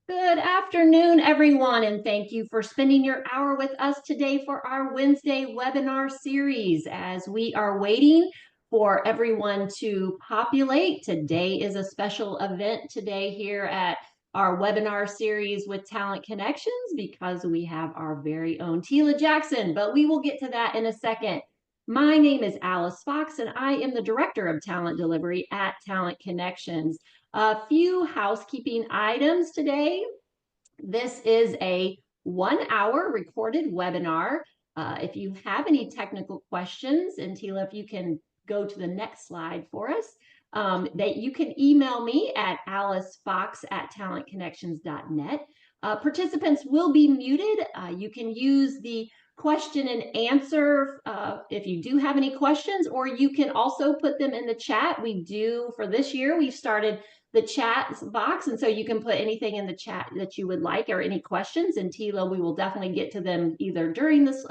Good afternoon, everyone, and thank you for spending your hour with us today for our Wednesday webinar series. As we are waiting for everyone to populate, today is a special event today here at our webinar series with Talent Connections because we have our very own Tila Jackson, but we will get to that in a second. My name is Alice Fox, and I am the Director of Talent Delivery at Talent Connections. A few housekeeping items today. This is a 1 hour recorded webinar. If you have any technical questions, and Tila, if you can go to the next slide for us, that you can email me at alicefox@talentconnections.net. Participants will be muted. You can use the question and answer if you do have any questions, or you can also put them in the chat. We do, for this year, we've started the chat box, and so you can put anything in the chat that you would like or any questions, and Tila, we will definitely get to them either during this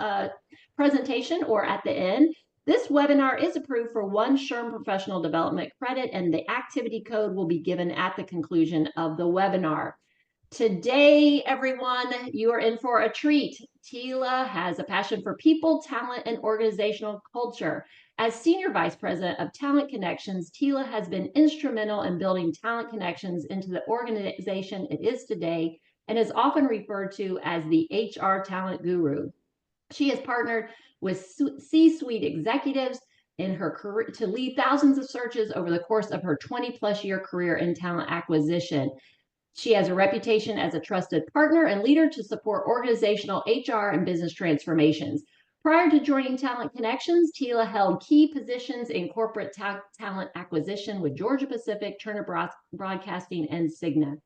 presentation or at the end. This webinar is approved for one SHRM professional development credit, and the activity code will be given at the conclusion of the webinar. Today, everyone, you are in for a treat. Tila has a passion for people, talent, and organizational culture. As Senior Vice President of Talent Connections, Tila has been instrumental in building Talent Connections into the organization it is today and is often referred to as the HR talent guru. She has partnered with C-suite executives in her career to lead thousands of searches over the course of her 20-plus year career in talent acquisition. She has a reputation as a trusted partner and leader to support organizational HR and business transformations. Prior to joining Talent Connections, Tila held key positions in corporate talent acquisition with Georgia Pacific, Turner Broadcasting, and Cigna.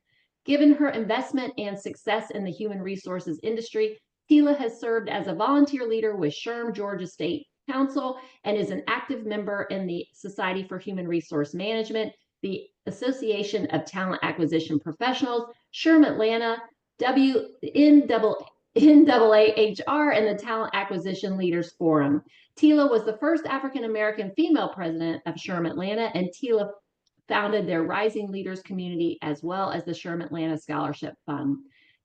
Given her investment and success in the human resources industry, Tila has served as a volunteer leader with SHRM Georgia State Council and is an active member in the Society for Human Resource Management, the Association of Talent Acquisition Professionals, SHRM Atlanta, NAAHR, and the Talent Acquisition Leaders Forum. Tila was the first African-American female president of SHRM Atlanta, and Tila founded their Rising Leaders community as well as the SHRM Atlanta Scholarship Fund.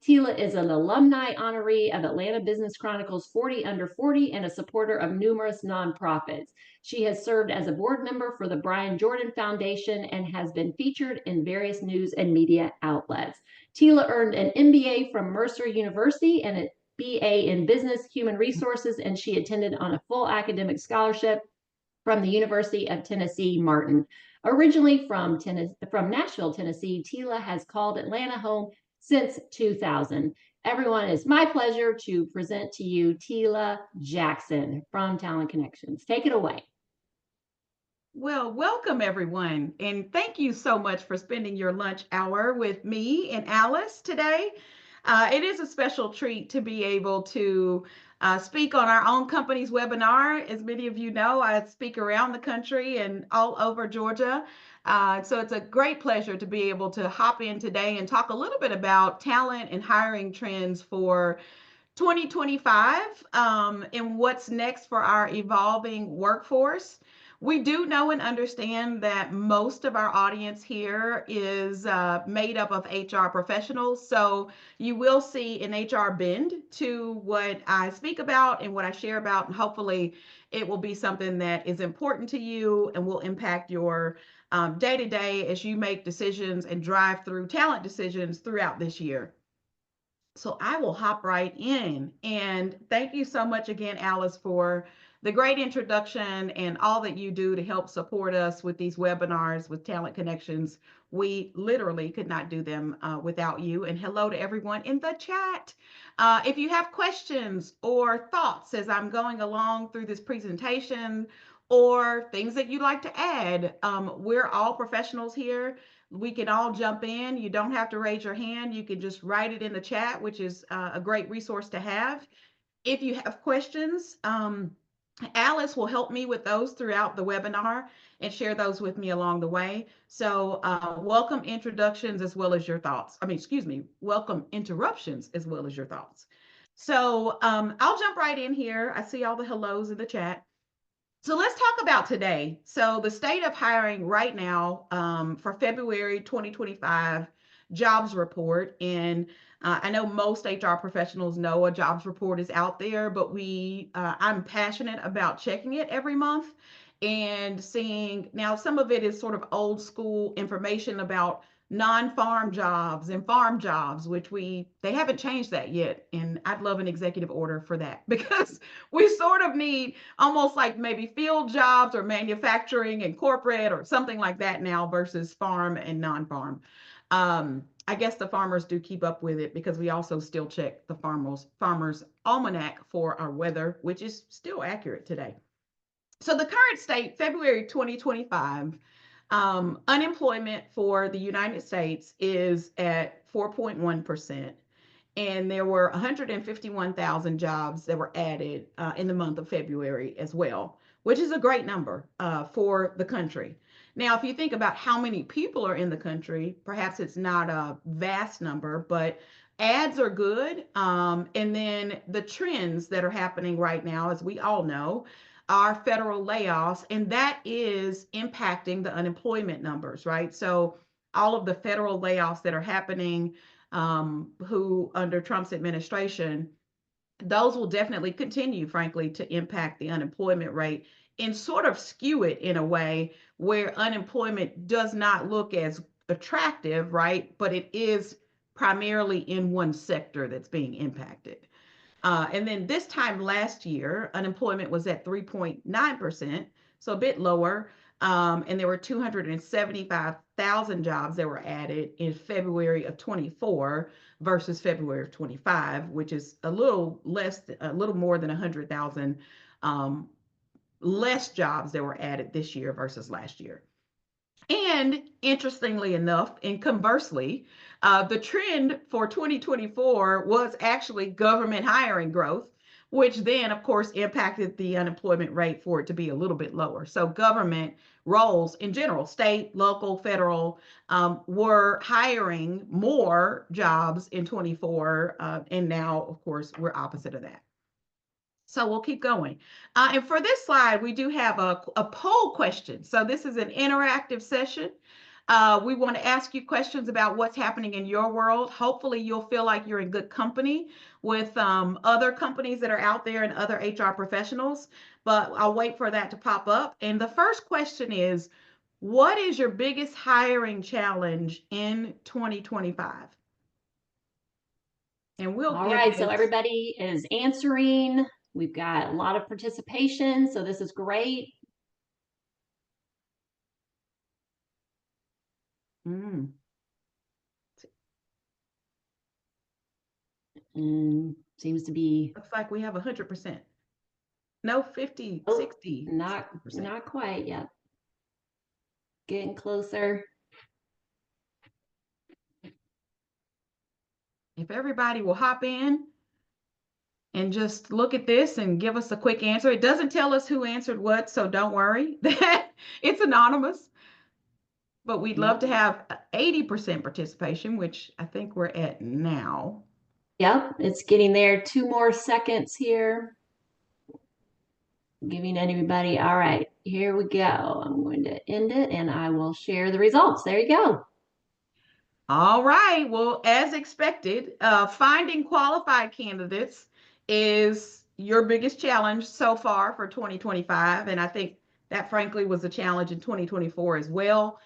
Tila is an alumni honoree of Atlanta Business Chronicle's 40 Under 40 and a supporter of numerous nonprofits. She has served as a board member for the Brian Jordan Foundation and has been featured in various news and media outlets. Tila earned an MBA from Mercer University and a BA in Business Human Resources, and she attended on a full academic scholarship from the University of Tennessee, Martin. Originally from Nashville, Tennessee, Tila has called Atlanta home since 2000. Everyone, it's my pleasure to present to you Tila Jackson from Talent Connections. Take it away. Well, welcome everyone, and thank you so much for spending your lunch hour with me and Alice today. It is a special treat to be able to speak on our own company's webinar. As many of you know, I speak around the country and all over Georgia. So it's a great pleasure to be able to hop in today and talk a little bit about talent and hiring trends for 2025 and what's next for our evolving workforce. We do know and understand that most of our audience here is made up of HR professionals. So you will see an HR bend to what I speak about and what I share about. And hopefully it will be something that is important to you and will impact your day to day as you make decisions and drive through talent decisions throughout this year. So I will hop right in. And thank you so much again, Alice, for the great introduction and all that you do to help support us with these webinars with Talent Connections. We literally could not do them without you. And hello to everyone in the chat. If you have questions or thoughts as I'm going along through this presentation or things that you'd like to add, we're all professionals here. We can all jump in. You don't have to raise your hand. You can just write it in the chat, which is a great resource to have. If you have questions, Alice will help me with those throughout the webinar and share those with me along the way. So welcome introductions as well as your thoughts. Welcome interruptions as well as your thoughts. So I'll jump right in here. I see all the hellos in the chat. So let's talk about today. So the state of hiring right now for February 2025 jobs report. And I know most HR professionals know a jobs report is out there, but I'm passionate about checking it every month and seeing. Now some of it is sort of old school information about non-farm jobs and farm jobs, which they haven't changed that yet. And I'd love an executive order for that because we sort of need almost like maybe field jobs or manufacturing and corporate or something like that now versus farm and non-farm. I guess the farmers do keep up with it because we also still check the farmers almanac for our weather, which is still accurate today. So the current state, February 2025, unemployment for the United States is at 4.1%. And there were 151,000 jobs that were added in the month of February as well, which is a great number for the country. Now, if you think about how many people are in the country, perhaps it's not a vast number, but ads are good. And then the trends that are happening right now, as we all know, are federal layoffs, and that is impacting the unemployment numbers, right? So all of the federal layoffs that are happening, who under Trump's administration, those will definitely continue, frankly, to impact the unemployment rate and sort of skew it in a way where unemployment does not look as attractive, right? But it is primarily in one sector that's being impacted. And then this time last year, unemployment was at 3.9%, so a bit lower. And there were 275,000 jobs that were added in February of 24 versus February of 25, which is a little more than 100,000 less jobs that were added this year versus last year. And interestingly enough, and conversely, the trend for 2024 was actually government hiring growth, which then, of course, impacted the unemployment rate for it to be a little bit lower. So, government roles in general, state, local, federal, were hiring more jobs in 24. And now, of course, we're opposite of that. So we'll keep going. And for this slide, we do have a poll question. So this is an interactive session. We want to ask you questions about what's happening in your world. Hopefully you'll feel like you're in good company with other companies that are out there and other HR professionals, but I'll wait for that to pop up. And the first question is, what is your biggest hiring challenge in 2025? And we'll All give right, so this. everybody is answering. We've got a lot of participation, so this is great. Mm. And seems to be, Looks like we have 100%. No, 50, oh, 60, not 60%. not quite yet. Getting closer. If everybody will hop in and just look at this and give us a quick answer. It doesn't tell us who answered what, so don't worry. It's anonymous. But we'd love to have 80% participation, which I think we're at now. Yep, it's getting there. 2 more seconds here. Giving everybody, all right, here we go. I'm going to end it and I will share the results. There you go. All right. Well, as expected, finding qualified candidates is your biggest challenge so far for 2025. And I think that, frankly, was a challenge in 2024 as well.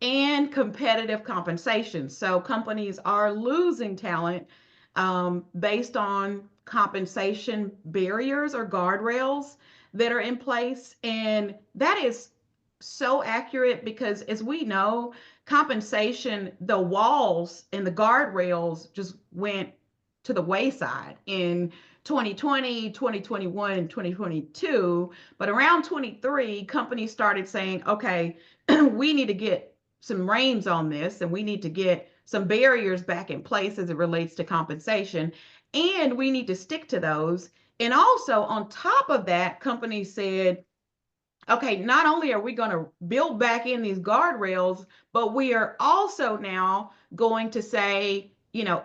And competitive compensation. So companies are losing talent based on compensation barriers or guardrails that are in place. And that is so accurate because, as we know, compensation, the walls and the guardrails just went to the wayside in 2020, 2021, 2022. But around 23, companies started saying, okay, we need to get some reins on this and we need to get some barriers back in place as it relates to compensation. And we need to stick to those. And also, on top of that, companies said, okay, not only are we going to build back in these guardrails, but we are also now going to say,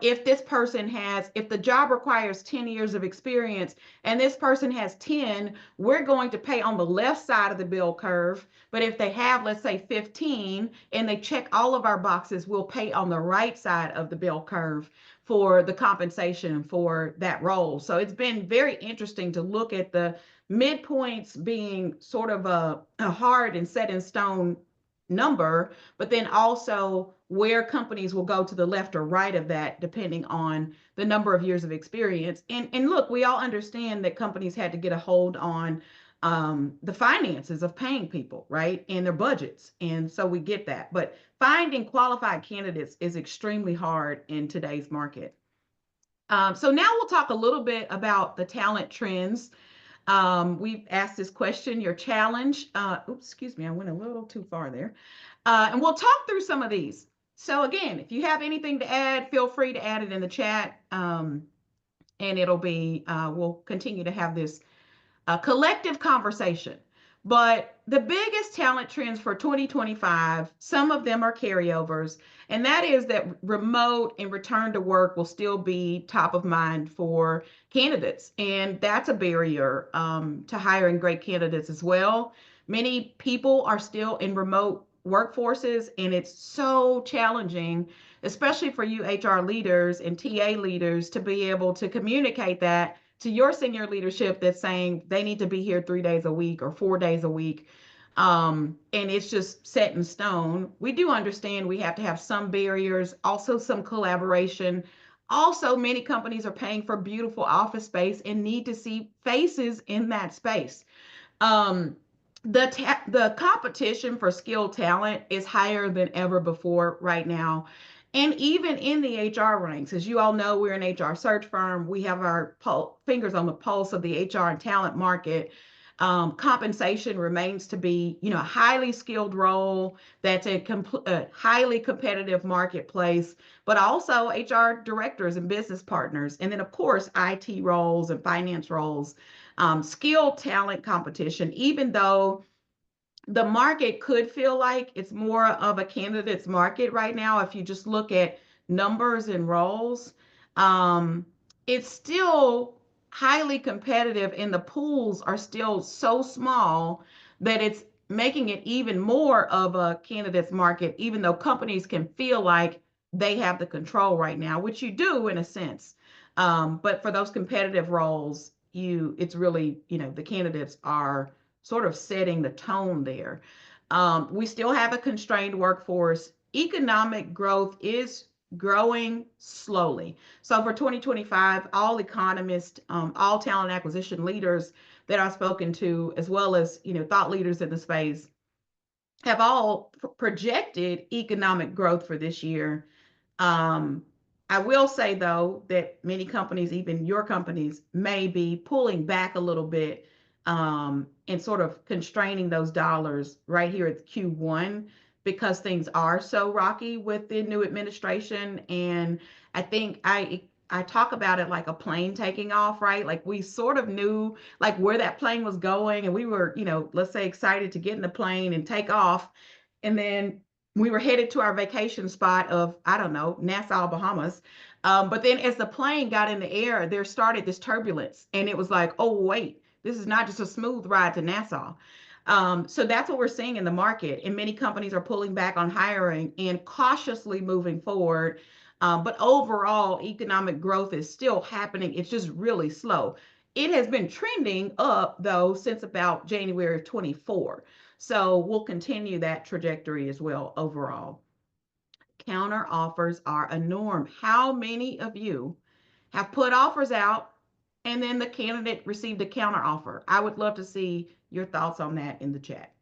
if this person has, if the job requires 10 years of experience and this person has 10, we're going to pay on the left side of the bill curve. But if they have, let's say, 15 and they check all of our boxes, we'll pay on the right side of the bill curve for the compensation for that role. So it's been very interesting to look at the midpoints being sort of a hard and set in stone number, but then also where companies will go to the left or right of that depending on the number of years of experience. And look, we all understand that companies had to get a hold on the finances of paying people, right? And their budgets. And so we get that. But finding qualified candidates is extremely hard in today's market. So now we'll talk a little bit about the talent trends. We've asked this question, your challenge. Oops, excuse me, I went a little too far there. And we'll talk through some of these. So again, if you have anything to add, feel free to add it in the chat. And we'll continue to have this a collective conversation. But the biggest talent trends for 2025, some of them are carryovers, and that is that remote and return to work will still be top of mind for candidates. And that's a barrier to hiring great candidates as well. Many people are still in remote workforces, and it's so challenging, especially for you HR leaders and TA leaders, to be able to communicate that to your senior leadership that's saying they need to be here 3 days a week or 4 days a week. And it's just set in stone. We do understand we have to have some barriers, also some collaboration. Also, many companies are paying for beautiful office space and need to see faces in that space. Um, the competition for skilled talent is higher than ever before right now. And even in the HR ranks, as you all know, we're an HR search firm. We have our fingers on the pulse of the HR and talent market. Compensation remains to be, a highly skilled role that's a highly competitive marketplace, but also HR directors and business partners. And then, of course, IT roles and finance roles, skilled talent competition, even though the market could feel like it's more of a candidate's market right now. If you just look at numbers and roles, um, it's still highly competitive, and the pools are still so small that it's making it even more of a candidate's market, even though companies can feel like they have the control right now, which you do in a sense. But for those competitive roles, it's really, the candidates are sort of setting the tone there. We still have a constrained workforce. Economic growth is growing slowly. So for 2025, all economists, all talent acquisition leaders that I've spoken to, as well as thought leaders in the space, have all projected economic growth for this year. um, I will say, though, that many companies, even your companies, may be pulling back a little bit and sort of constraining those dollars right here at Q1 because things are so rocky with the new administration. And I think I talk about it like a plane taking off, right? Like we sort of knew like where that plane was going, and we were, let's say excited to get in the plane and take off. And then we were headed to our vacation spot of, I don't know, Nassau, Bahamas. But then as the plane got in the air, there started this turbulence. And it was like, oh, wait, this is not just a smooth ride to Nassau. So that's what we're seeing in the market. And many companies are pulling back on hiring and cautiously moving forward. But overall, economic growth is still happening. It's just really slow. It has been trending up, though, since about January of 24. So we'll continue that trajectory as well overall. Counter offers are a norm. How many of you have put offers out and then the candidate received a counter offer? I would love to see your thoughts on that in the chat.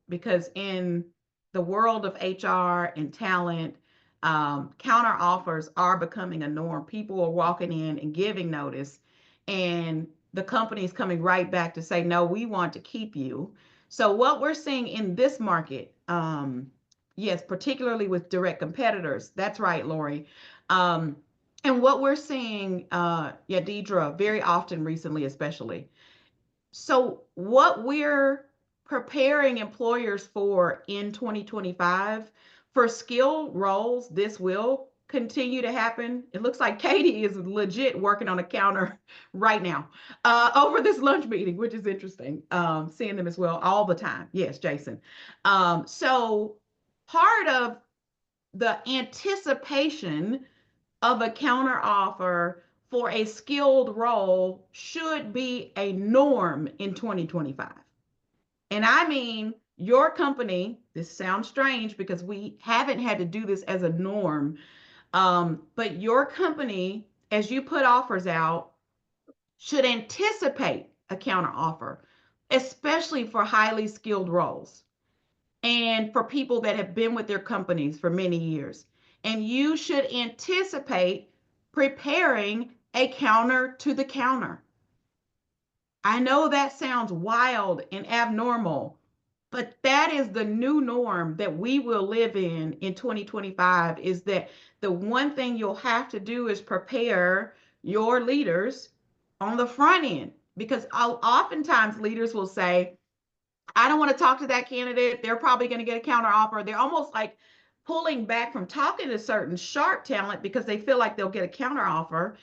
Because in the world of HR and talent, counter offers are becoming a norm. People are walking in and giving notice, and the company is coming right back to say, no, we want to keep you. So, what we're seeing in this market, yes, particularly with direct competitors, that's right, Lori. Um, and what we're seeing, yeah, Deidre, very often recently, especially, so, what we're preparing employers for in 2025 For skill roles, this will continue to happen. It looks like Katie is legit working on a counter right now over this lunch meeting, which is interesting. Seeing them as well all the time. Yes, Jason. So part of the anticipation of a counter offer for a skilled role should be a norm in 2025. And I mean, your company, this sounds strange because we haven't had to do this as a norm, but your company, as you put offers out, should anticipate a counter offer, especially for highly skilled roles and for people that have been with their companies for many years. And you should anticipate preparing a counter to the counter. I know that sounds wild and abnormal, but that is the new norm that we will live in 2025, is that the one thing you'll have to do is prepare your leaders on the front end, because oftentimes leaders will say, I don't want to talk to that candidate. They're probably going to get a counter offer. They're almost like pulling back from talking to certain sharp talent because they feel like they'll get a counter offer.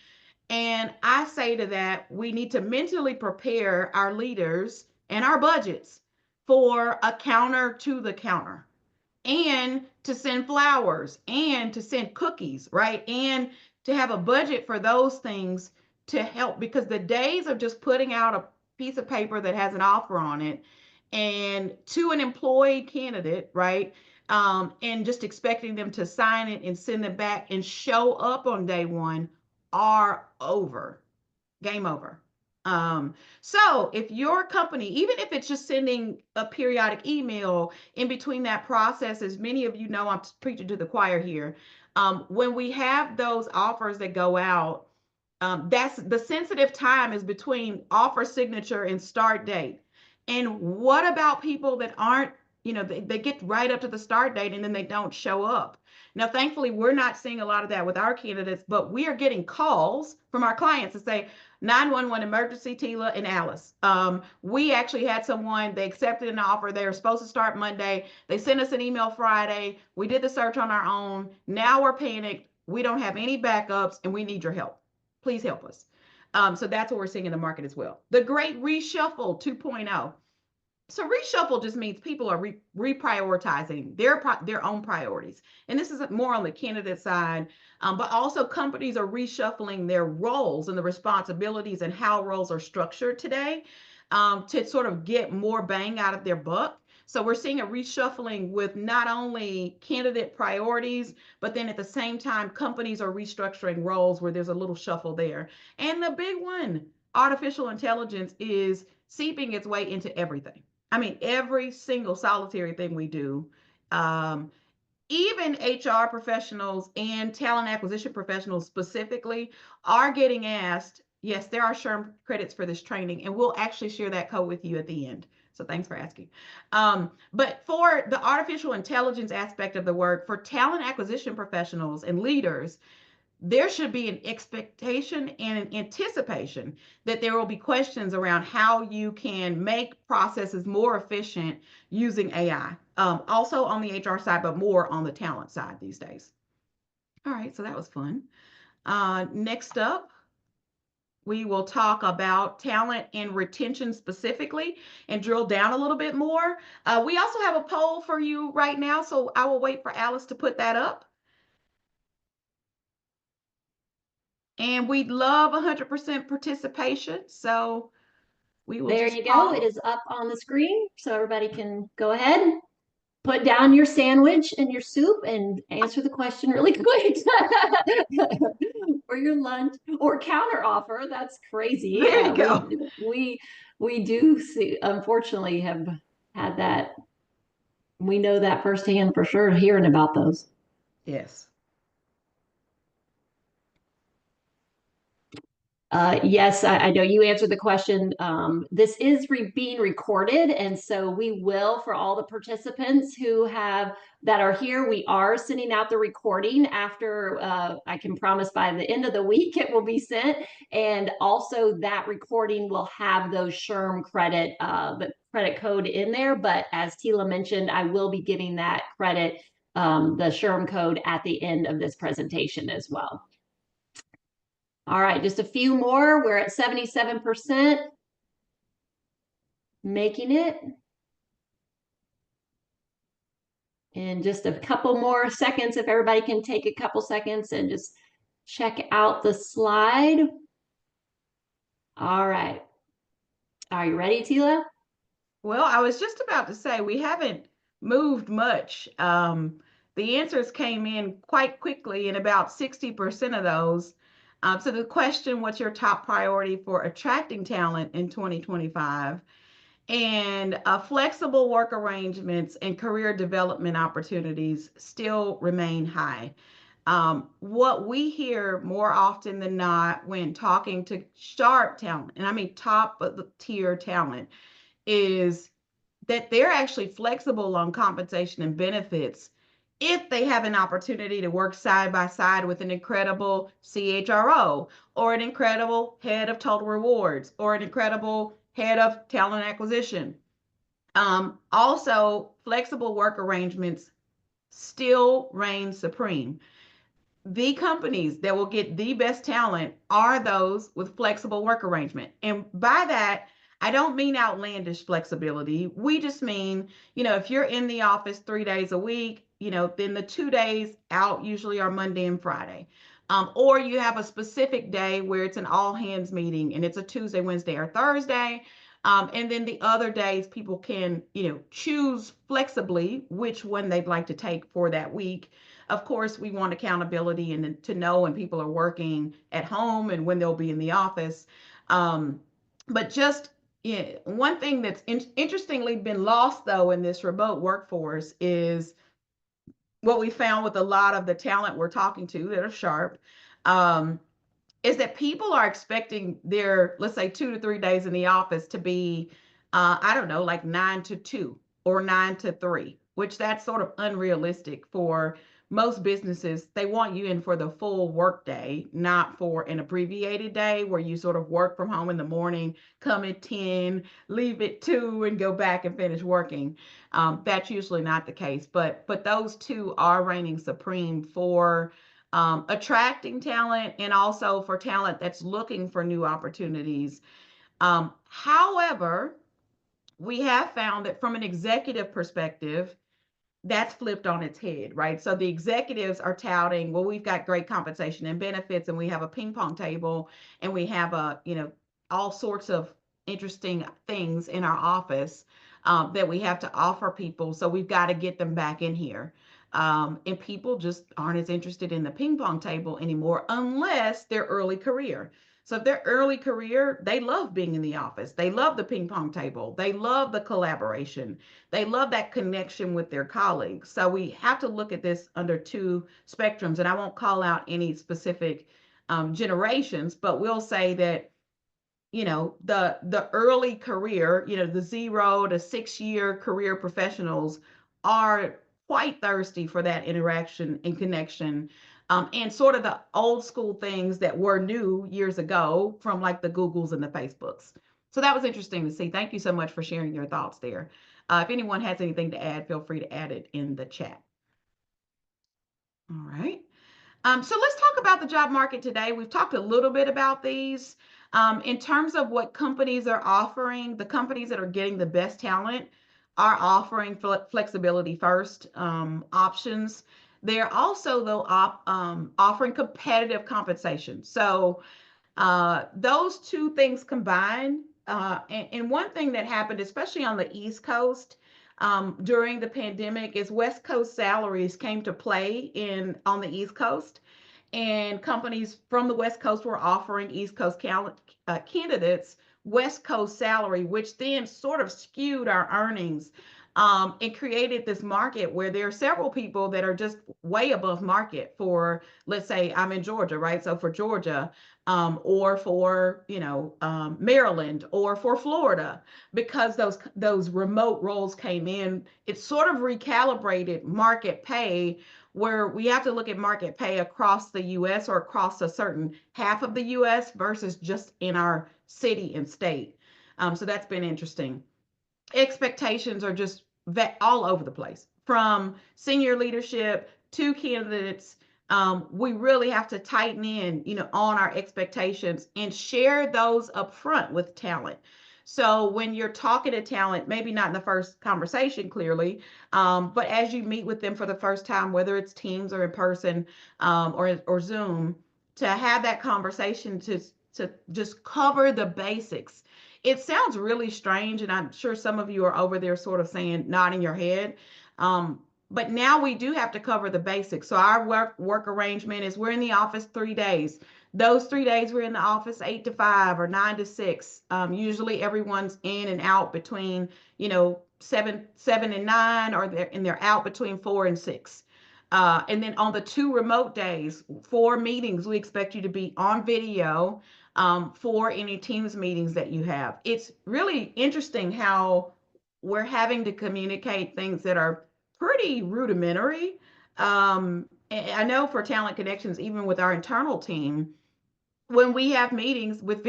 And I say to that, we need to mentally prepare our leaders and our budgets for a counter to the counter, and to send flowers and to send cookies, right? And to have a budget for those things to help, because the days of just putting out a piece of paper that has an offer on it and to an employed candidate, right? And just expecting them to sign it and send it back and show up on day one are over. Game over. So if your company, even if it's just sending a periodic email in between that process, as many of you know, I'm preaching to the choir here. When we have those offers that go out, that's the sensitive time is between offer signature and start date. And what about people that aren't, they get right up to the start date and then they don't show up? Now, thankfully, we're not seeing a lot of that with our candidates, but we are getting calls from our clients to say, 911 emergency, Tila and Alice. We actually had someone, they accepted an offer. They were supposed to start Monday. They sent us an email Friday. We did the search on our own. Now we're panicked. We don't have any backups and we need your help. Please help us. So that's what we're seeing in the market as well. The great reshuffle 2.0. So reshuffle just means people are reprioritizing their own priorities, and this is more on the candidate side, but also companies are reshuffling their roles and the responsibilities and how roles are structured today, to sort of get more bang out of their buck. So we're seeing a reshuffling with not only candidate priorities, but then at the same time, companies are restructuring roles where there's a little shuffle there. And the big one, artificial intelligence, is seeping its way into everything. I mean, every single solitary thing we do, um, even HR professionals and talent acquisition professionals specifically are getting asked. Yes, there are SHRM credits for this training, and we'll actually share that code with you at the end. So thanks for asking. But for the artificial intelligence aspect of the work, for talent acquisition professionals and leaders, there should be an expectation and an anticipation that there will be questions around how you can make processes more efficient using AI. Also on the HR side, but more on the talent side these days. All right, so that was fun. Next up, we will talk about talent and retention specifically and drill down a little bit more. We also have a poll for you right now, so I will wait for Alice to put that up. And we'd love 100% participation. So we will There just you go. It pause. is up on the screen, so everybody can go ahead, put down your sandwich and your soup, and answer the question really quick. Or your lunch or counter offer. That's crazy. There you go. We do see, unfortunately, have had that. We know that firsthand for sure, hearing about those. Yes. Yes, I know you answered the question. This is being recorded, and so we will, for all the participants who have that are here, we are sending out the recording after. I can promise by the end of the week it will be sent, and also that recording will have those SHRM credit, the credit code in there. But as Tila mentioned, I will be giving that credit the SHRM code at the end of this presentation as well. All right, just a few more. We're at 77%, making it. In just a couple more seconds, if everybody can take a couple seconds and just check out the slide. All right. Are you ready, Tila? Well, I was just about to say we haven't moved much. The answers came in quite quickly, and about 60% of those. So the question, what's your top priority for attracting talent in 2025? And flexible work arrangements and career development opportunities still remain high. What we hear more often than not when talking to sharp talent, and I mean top of the tier talent, is that they're actually flexible on compensation and benefits if they have an opportunity to work side by side with an incredible CHRO or an incredible head of total rewards or an incredible head of talent acquisition. Also, flexible work arrangements still reign supreme. The companies that will get the best talent are those with flexible work arrangement. And by that, I don't mean outlandish flexibility. We just mean, if you're in the office 3 days a week, then the 2 days out usually are Monday and Friday. Or you have a specific day where it's an all hands meeting and it's a Tuesday, Wednesday, or Thursday. And then the other days people can, choose flexibly which one they'd like to take for that week. Of course, we want accountability and to know when people are working at home and when they'll be in the office. But just one thing that's interestingly been lost, though, in this remote workforce is what we found with a lot of the talent we're talking to that are sharp. Is that people are expecting their, let's say, 2 to 3 days in the office to be, I don't know, like 9 to 2 or 9 to 3, which that's sort of unrealistic for most businesses. They want you in for the full work day, not for an abbreviated day where you sort of work from home in the morning, come at 10, leave at 2, and go back and finish working. That's usually not the case, but those two are reigning supreme for attracting talent and also for talent that's looking for new opportunities. However, we have found that from an executive perspective, that's flipped on its head, right? So the executives are touting, well, we've got great compensation and benefits, and we have a ping pong table, and we have all sorts of interesting things in our office that we have to offer people. So we've got to get them back in here. And people just aren't as interested in the ping pong table anymore unless they're early career. So if they're early career, they love being in the office. They love the ping pong table. They love the collaboration. They love that connection with their colleagues. So we have to look at this under two spectrums. And I won't call out any specific generations, but we'll say that the early career, the 0 to 6 year career professionals are quite thirsty for that interaction and connection, and sort of the old school things that were new years ago from like the Googles and the Facebooks. So that was interesting to see. Thank you so much for sharing your thoughts there. If anyone has anything to add, feel free to add it in the chat. All right. So let's talk about the job market today. We've talked a little bit about these. In terms of what companies are offering, the companies that are getting the best talent are offering flexibility first options. They're also, though, offering competitive compensation. So those two things combined. And one thing that happened, especially on the East Coast, during the pandemic, is West Coast salaries came to play on the East Coast, and companies from the West Coast were offering East Coast candidates West Coast salary, which then sort of skewed our earnings, and created this market where there are several people that are just way above market for, let's say, I'm in Georgia, right? So for Georgia, or for Maryland, or for Florida, because those remote roles came in, it sort of recalibrated market pay, where we have to look at market pay across the US or across a certain half of the US versus just in our city and state. So that's been interesting. Expectations are just all over the place from senior leadership to candidates, we really have to tighten in, on our expectations and share those up front with talent. So when you're talking to talent, maybe not in the first conversation, clearly, but as you meet with them for the first time, whether it's Teams or in person, or Zoom, to have that conversation to just cover the basics. It sounds really strange, and I'm sure some of you are over there sort of saying, nodding your head. Um, but now we do have to cover the basics. So our work arrangement is we're in the office 3 days. Those 3 days we're in the office 8 to 5 or 9 to 6. Usually everyone's in and out between 7 and 9, or they're out between 4 and 6. And then on the 2 remote days, 4 meetings, we expect you to be on video, for any Teams meetings that you have. It's really interesting how we're having to communicate things that are pretty rudimentary. And I know for Talent Connections, even with our internal team, when we have meetings with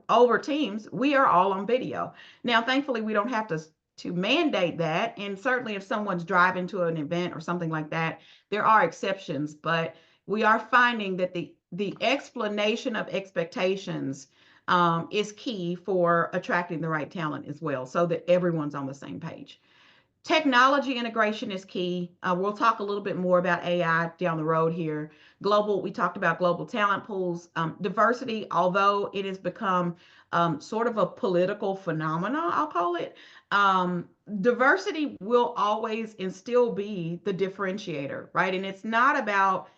over Teams, we are all on video. Now, thankfully, we don't have to mandate that, and certainly if someone's driving to an event or something like that, there are exceptions. But we are finding that the explanation of expectations, is key for attracting the right talent as well, so that everyone's on the same page. Technology integration is key. We'll talk a little bit more about AI down the road here. We talked about global talent pools. Diversity, although it has become, sort of a political phenomena, I'll call it, diversity will always and still be the differentiator, right? And it's not about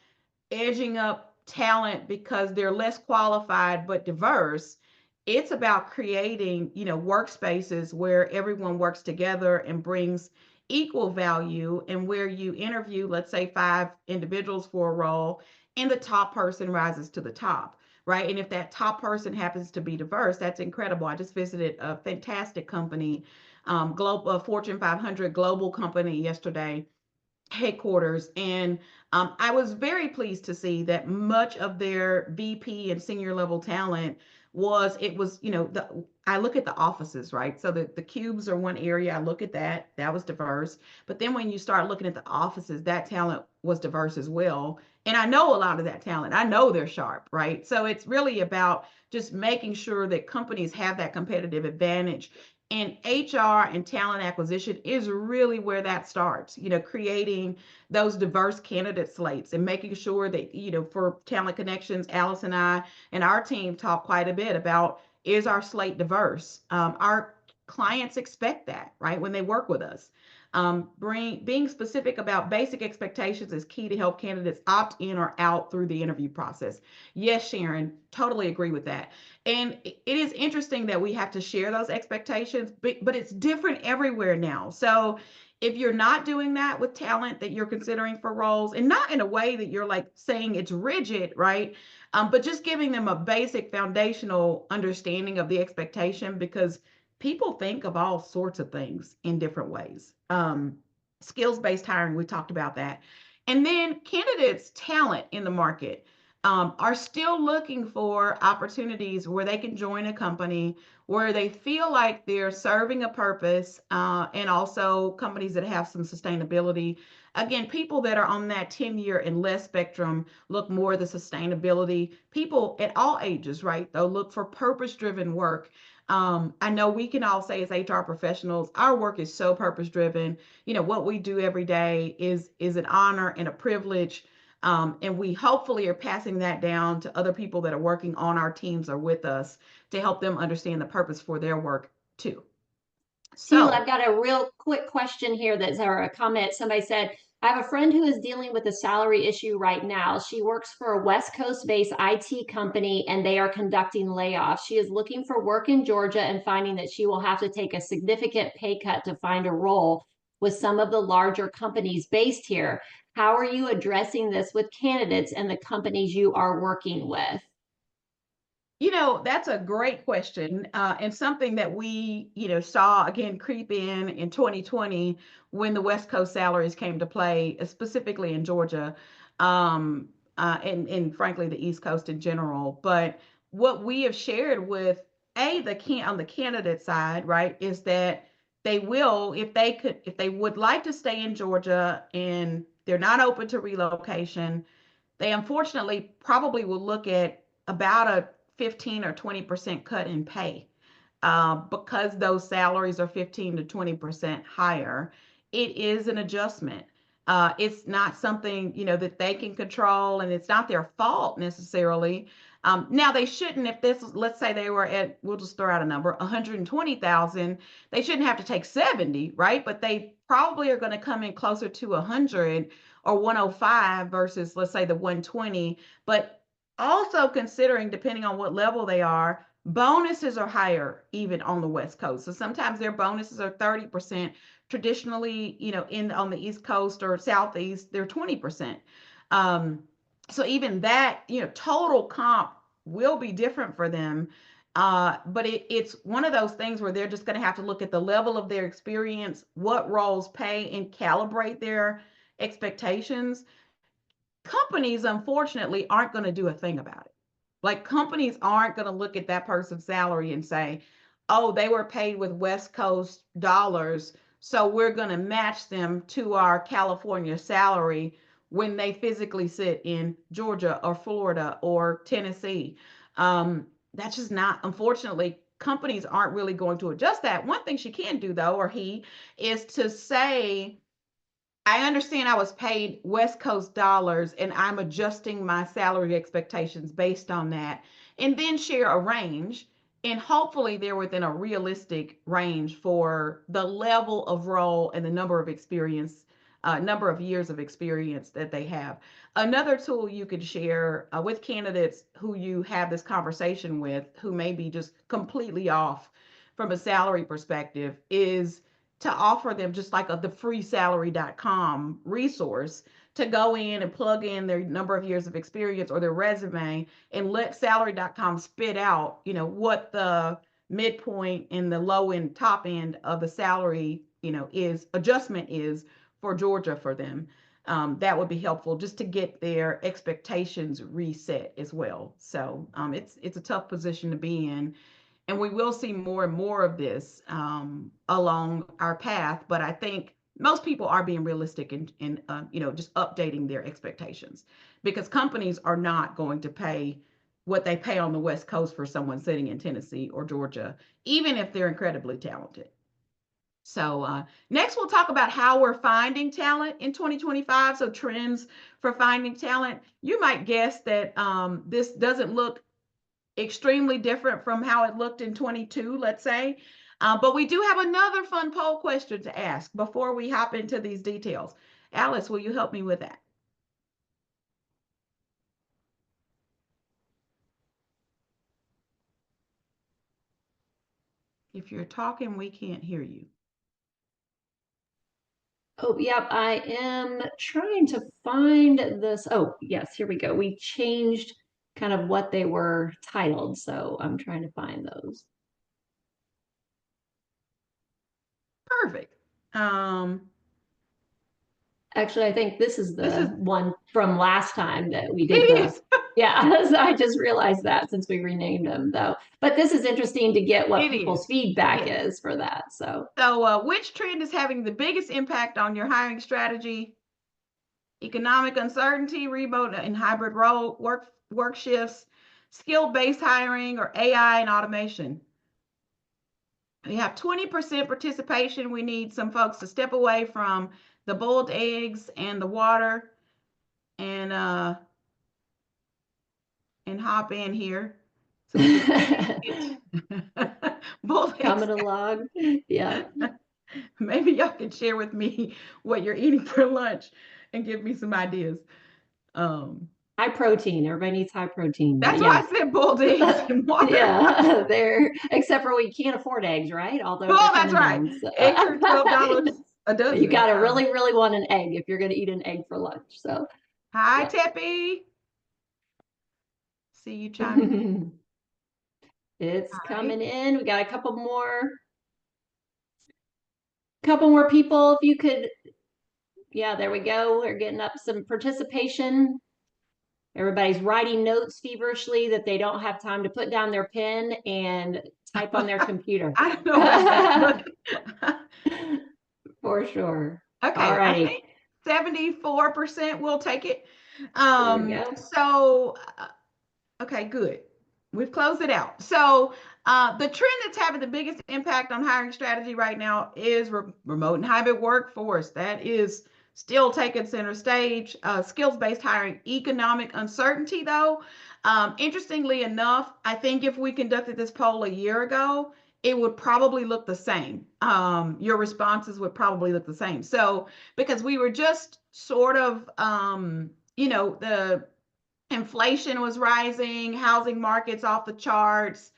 edging up talent because they're less qualified but diverse. It's about creating, workspaces where everyone works together and brings equal value, and where you interview, let's say, 5 individuals for a role, and the top person rises to the top, right? And if that top person happens to be diverse, that's incredible. I just visited a fantastic company, global Fortune 500 global company yesterday, headquarters. And I was very pleased to see that much of their VP and senior level talent was I look at the offices, right? So the cubes are one area. I look at that was diverse. But then when you start looking at the offices, that talent was diverse as well. And I know a lot of that talent. I know they're sharp, right? So it's really about just making sure that companies have that competitive advantage. And HR and talent acquisition is really where that starts, creating those diverse candidate slates and making sure that, for Talent Connections, Alice and I and our team talk quite a bit about, is our slate diverse? Our clients expect that, right, when they work with us. Being specific about basic expectations is key to help candidates opt in or out through the interview process. Yes, Sharon, totally agree with that. And it is interesting that we have to share those expectations, but it's different everywhere now. So if you're not doing that with talent that you're considering for roles, and not in a way that you're like saying it's rigid, right? But just giving them a basic foundational understanding of the expectation, because people think of all sorts of things in different ways. Skills-based hiring, we talked about that. And then candidates' talent in the market, are still looking for opportunities where they can join a company where they feel like they're serving a purpose, and also companies that have some sustainability. Again, people that are on that 10-year and less spectrum look more the sustainability. People at all ages, right? They'll look for purpose-driven work. I know we can all say as HR professionals, our work is so purpose-driven. What we do every day is an honor and a privilege. And we hopefully are passing that down to other people that are working on our teams or with us, to help them understand the purpose for their work too. Sheila, So, I've got a real quick question here that's or a comment. Somebody said, I have a friend who is dealing with a salary issue right now. She works for a West Coast based IT company and they are conducting layoffs. She is looking for work in Georgia and finding that she will have to take a significant pay cut to find a role with some of the larger companies based here. How are you addressing this with candidates and the companies you are working with? that's a great question, and something that we, saw again creep in 2020, when the West Coast salaries came to play, specifically in Georgia, and frankly the East Coast in general. But what we have shared with, on the candidate side, right, is that they will, if they would like to stay in Georgia and they're not open to relocation, they unfortunately probably will look at about a 15 or 20% cut in pay, because those salaries are 15 to 20% higher. It is an adjustment. It's not something, that they can control, and it's not their fault necessarily. Now they shouldn't, if this, let's say they were at, we'll just throw out a number, 120,000, they shouldn't have to take 70, right? But they probably are going to come in closer to 100 or 105 versus, let's say, the 120. But also considering, depending on what level they are, bonuses are higher even on the West Coast. So sometimes their bonuses are 30%. Traditionally, in on the East Coast or Southeast, they're 20%. Um, so even that, total comp will be different for them. But it's one of those things where they're just going to have to look at the level of their experience, what roles pay, and calibrate their expectations. Companies, unfortunately, aren't going to do a thing about it. Like, companies aren't going to look at that person's salary and say, oh, they were paid with West Coast dollars, so we're going to match them to our California salary when they physically sit in Georgia or Florida or Tennessee. That's just not, unfortunately, companies aren't really going to adjust that. One thing she can do, though, or he, is to say, I understand I was paid West Coast dollars and I'm adjusting my salary expectations based on that, and then share a range. And hopefully they're within a realistic range for the level of role and the number of experience, number of years of experience that they have. Another tool you could share with candidates who you have this conversation with, who may be just completely off from a salary perspective, is to offer them just like the freesalary.com resource to go in and plug in their number of years of experience or their resume, and let salary.com spit out, what the midpoint and the low and top end of the salary, is adjustment is for Georgia for them. That would be helpful just to get their expectations reset as well. So it's a tough position to be in, and we will see more and more of this along our path. But I think most people are being realistic and just updating their expectations, because companies are not going to pay what they pay on the West Coast for someone sitting in Tennessee or Georgia, even if they're incredibly talented. So next, we'll talk about how we're finding talent in 2025. So trends for finding talent. You might guess that this doesn't look extremely different from how it looked in 22, let's say. But we do have another fun poll question to ask before we hop into these details. Alice, will you help me with that? If you're talking, we can't hear you. Oh, yep. I am trying to find this. Oh, yes, here we go. We changed kind of what they were titled, so I'm trying to find those. Perfect. Um, Actually, I think this is this the is, one from last time that we did it the, is, yeah, so I just realized that since we renamed them though. But this is interesting to get what it is. people's feedback Yes. is for that. So So, which trend is having the biggest impact on your hiring strategy? Economic uncertainty, remote and hybrid role work shifts, skill-based hiring, or AI and automation? We have 20% participation. We need some folks to step away from the boiled eggs and the water and hop in here so we can maybe get boiled eggs. coming along. Yeah. Maybe y'all can share with me what you're eating for lunch and give me some ideas. Um, High protein. Everybody needs high protein, but that's why yeah. I said boiled eggs and water. Yeah, they're except for we can't afford eggs, right? Although they're Oh, that's coming right. down. So Eggs are $12 a you dozen. gotta So, really, really want an egg if you're gonna eat an egg for lunch. So hi, yeah. Teppy. See you chiming in. It's Hi. coming in. We got a couple more people. If you could, yeah, there we go. We're getting up some participation. Everybody's writing notes feverishly that they don't have time to put down their pen and type on their computer. I don't know about that, but For sure. All okay, I righty. think 74% will take it. There we go. So okay, good. We've closed it out. So the trend that's having the biggest impact on hiring strategy right now is remote and hybrid workforce. That is still taking center stage. Skills-based hiring, economic uncertainty, though. Interestingly enough, I think if we conducted this poll a year ago, it would probably look the same. Your responses would probably look the same. So because we were just sort of, the inflation was rising, housing markets off the charts.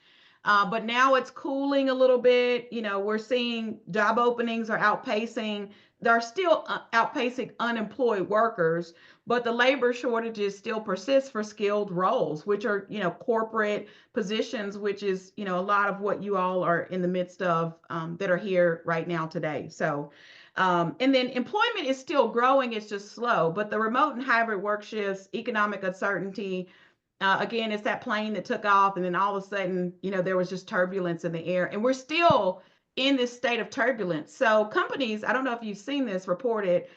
But now it's cooling a little bit. We're seeing job openings are outpacing, they're still outpacing unemployed workers, but the labor shortages still persist for skilled roles, which are, corporate positions, which is, a lot of what you all are in the midst of that are here right now today. So, and then employment is still growing, it's just slow, but the remote and hybrid work shifts, economic uncertainty, again, it's that plane that took off, and then all of a sudden, there was just turbulence in the air, and we're still in this state of turbulence. So companies, I don't know if you've seen this reported,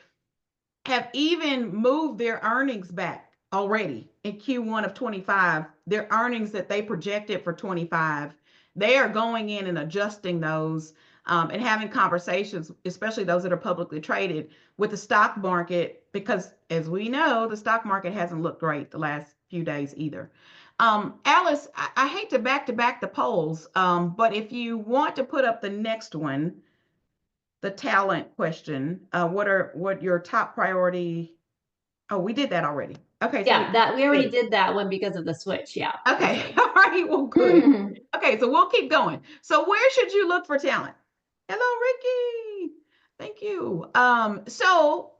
have even moved their earnings back already in Q1 of 25. Their earnings that they projected for 25, they are going in and adjusting those, and having conversations, especially those that are publicly traded, with the stock market, because as we know, the stock market hasn't looked great the last few days either. Alice, I hate to back the polls, but if you want to put up the next one, the talent question. What your top priority? Oh, we did that already. Okay, so Yeah, that we already good. did that one because of the switch. Yeah, for Okay, sure. all right, well, good. Okay, so we'll keep going. So where should you look for talent? Hello, Ricky. Thank you. So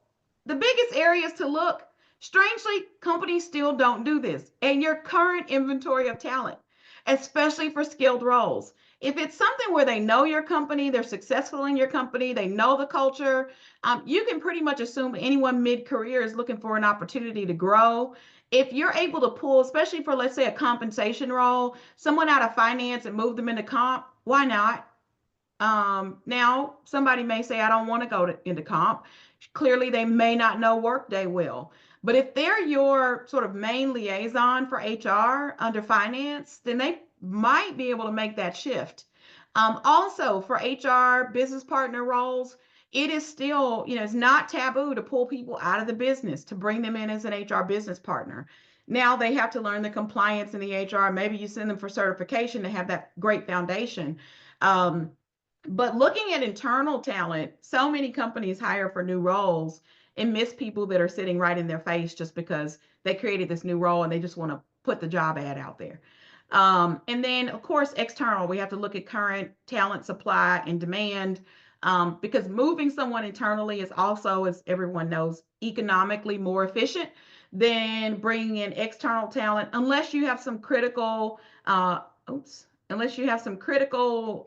the biggest areas to look, strangely, companies still don't do this. And your current inventory of talent, especially for skilled roles. If it's something where they know your company, they're successful in your company, they know the culture, you can pretty much assume anyone mid-career is looking for an opportunity to grow. If you're able to pull, especially for, let's say, a compensation role, someone out of finance and move them into comp, why not? Now, somebody may say, I don't want to go into comp. Clearly, they may not know Workday well. But if they're your sort of main liaison for HR under finance, then they might be able to make that shift. Also, for HR business partner roles, it is still, it's not taboo to pull people out of the business to bring them in as an HR business partner. Now they have to learn the compliance in the HR. Maybe you send them for certification to have that great foundation. Um, but looking at internal talent, so many companies hire for new roles and miss people that are sitting right in their face just because they created this new role and they just want to put the job ad out there. And then, of course, external, we have to look at current talent supply and demand, because moving someone internally is also, as everyone knows, economically more efficient than bringing in external talent, unless you have some critical, unless you have some critical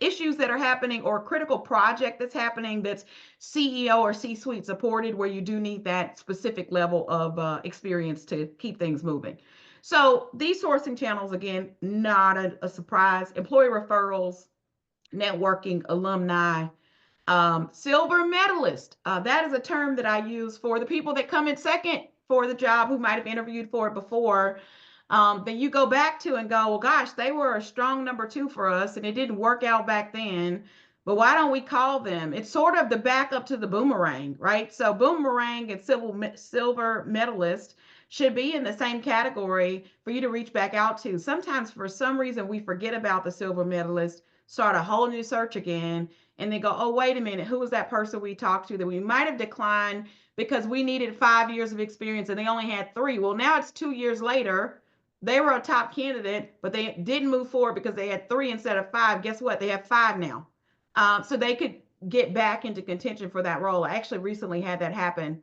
issues that are happening, or a critical project that's happening that's CEO or C-suite supported, where you do need that specific level of experience to keep things moving. So these sourcing channels, again, not a surprise. Employee referrals, networking, alumni, silver medalist. That is a term that I use for the people that come in second for the job who might have interviewed for it before. Then you go back to and go, well, gosh, they were a strong number two for us and it didn't work out back then. But why don't we call them? It's sort of the backup to the boomerang, right? So boomerang and silver medalist should be in the same category for you to reach back out to. Sometimes for some reason we forget about the silver medalist, start a whole new search again, and then go, oh, wait a minute, who was that person we talked to that we might have declined because we needed 5 years of experience and they only had 3? Well, now it's 2 years later. They were a top candidate, but they didn't move forward because they had 3 instead of 5. Guess what? They have 5 now. So they could get back into contention for that role. I actually recently had that happen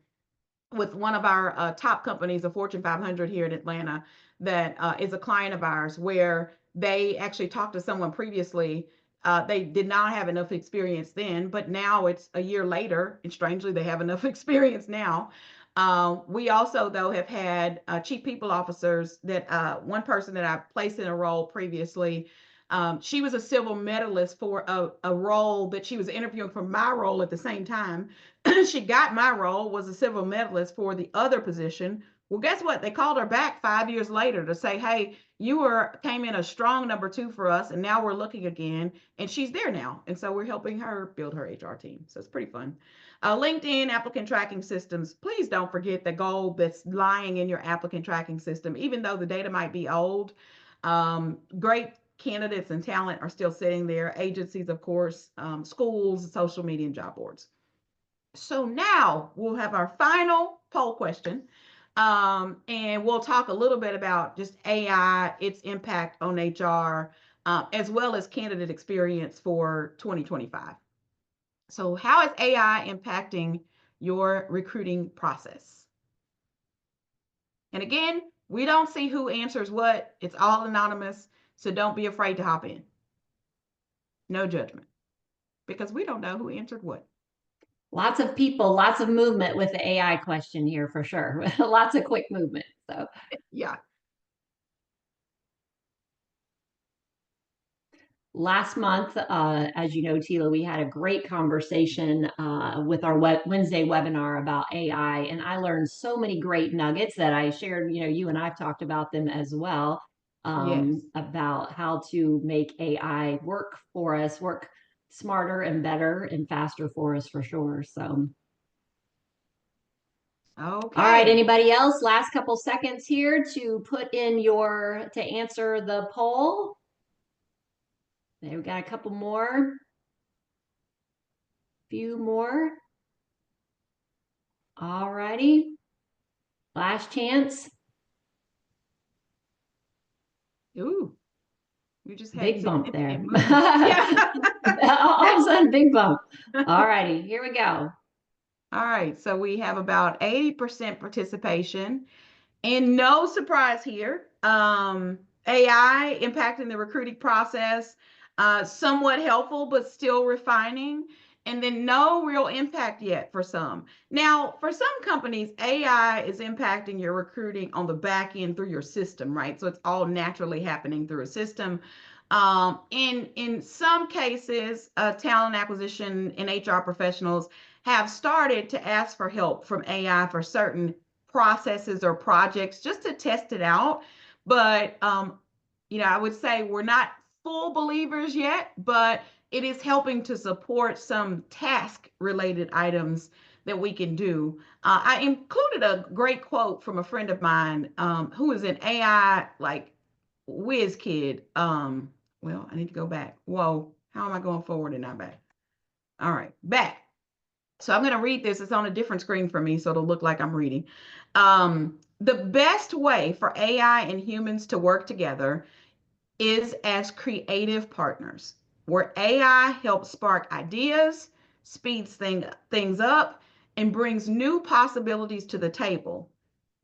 with one of our top companies, a Fortune 500 here in Atlanta, that is a client of ours, where they actually talked to someone previously. They did not have enough experience then, but now it's a year later, and strangely, they have enough experience now. We also, though, have had chief people officers that one person that I placed in a role previously, she was a silver medalist for a role that she was interviewing for my role at the same time. She got my role, was a silver medalist for the other position. Well, guess what? They called her back 5 years later to say, hey, came in a strong number 2 for us, and now we're looking again. And she's there now. And so we're helping her build her HR team. So it's pretty fun. LinkedIn applicant tracking systems. Please don't forget the gold that's lying in your applicant tracking system, even though the data might be old. Great candidates and talent are still sitting there. Agencies, of course, schools, social media, and job boards. So now we'll have our final poll question. And we'll talk a little bit about just AI, its impact on HR, as well as candidate experience for 2025. So, how is AI impacting your recruiting process? And again, we don't see who answers what, it's all anonymous. So, don't be afraid to hop in. No judgment, because we don't know who answered what. Lots of people, lots of movement with the AI question here for sure. Lots of quick movement. So, yeah. last month, as you know, Tila, we had a great conversation with our Wednesday webinar about AI, and I learned so many great nuggets that I shared. You and I've talked about them as well, Yes. about how to make AI work for us, work smarter and better and faster for us for sure. So, all right, Okay. anybody else? Last couple seconds here to put in to answer the poll. There, we got a couple more. Few more. All righty. Last chance. Ooh, we just had Big bump there. significant movement. Yeah. All of a sudden, big bump. All righty, here we go. All right. So we have about 80% participation. And no surprise here, AI impacting the recruiting process, somewhat helpful, but still refining. And then no real impact yet for some. Now, for some companies, AI is impacting your recruiting on the back end through your system, right? So it's all naturally happening through a system. In some cases, talent acquisition and HR professionals have started to ask for help from AI for certain processes or projects just to test it out. But I would say we're not full believers yet, but it is helping to support some task related items that we can do. I included a great quote from a friend of mine who is an AI like whiz kid. Well, I need to go back. Whoa, how am I going forward and not back? All right, back. So I'm going to read this. It's on a different screen for me, so it'll look like I'm reading. The best way for AI and humans to work together is as creative partners, where AI helps spark ideas, speeds things up, and brings new possibilities to the table.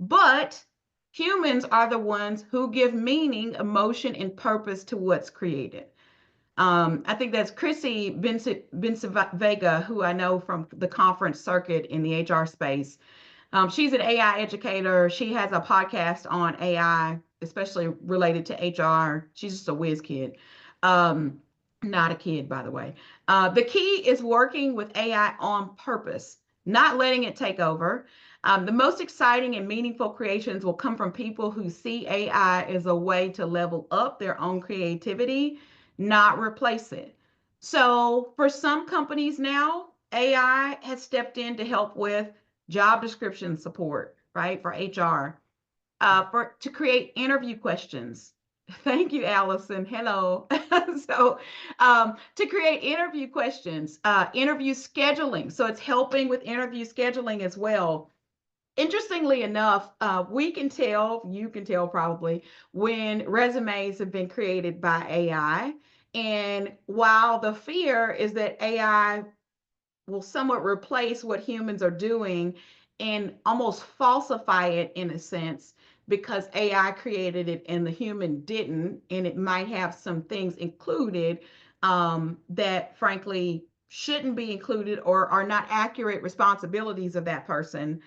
But humans are the ones who give meaning, emotion, and purpose to what's created. I think that's Chrissy Vincent Vega, who I know from the conference circuit in the HR space. She's an AI educator. She has a podcast on AI, especially related to HR. She's just a whiz kid. Um, Not a kid, by the way. The key is working with AI on purpose, not letting it take over. The most exciting and meaningful creations will come from people who see AI as a way to level up their own creativity, not replace it. So, for some companies now, AI has stepped in to help with job description support, right, for HR, to create interview questions. Thank you, Allison. Hello. So, to create interview questions, interview scheduling. So it's helping with interview scheduling as well. Interestingly enough, we can tell, you can tell probably, when resumes have been created by AI. And while the fear is that AI will somewhat replace what humans are doing and almost falsify it in a sense because AI created it and the human didn't, and it might have some things included that frankly shouldn't be included or are not accurate responsibilities of that person.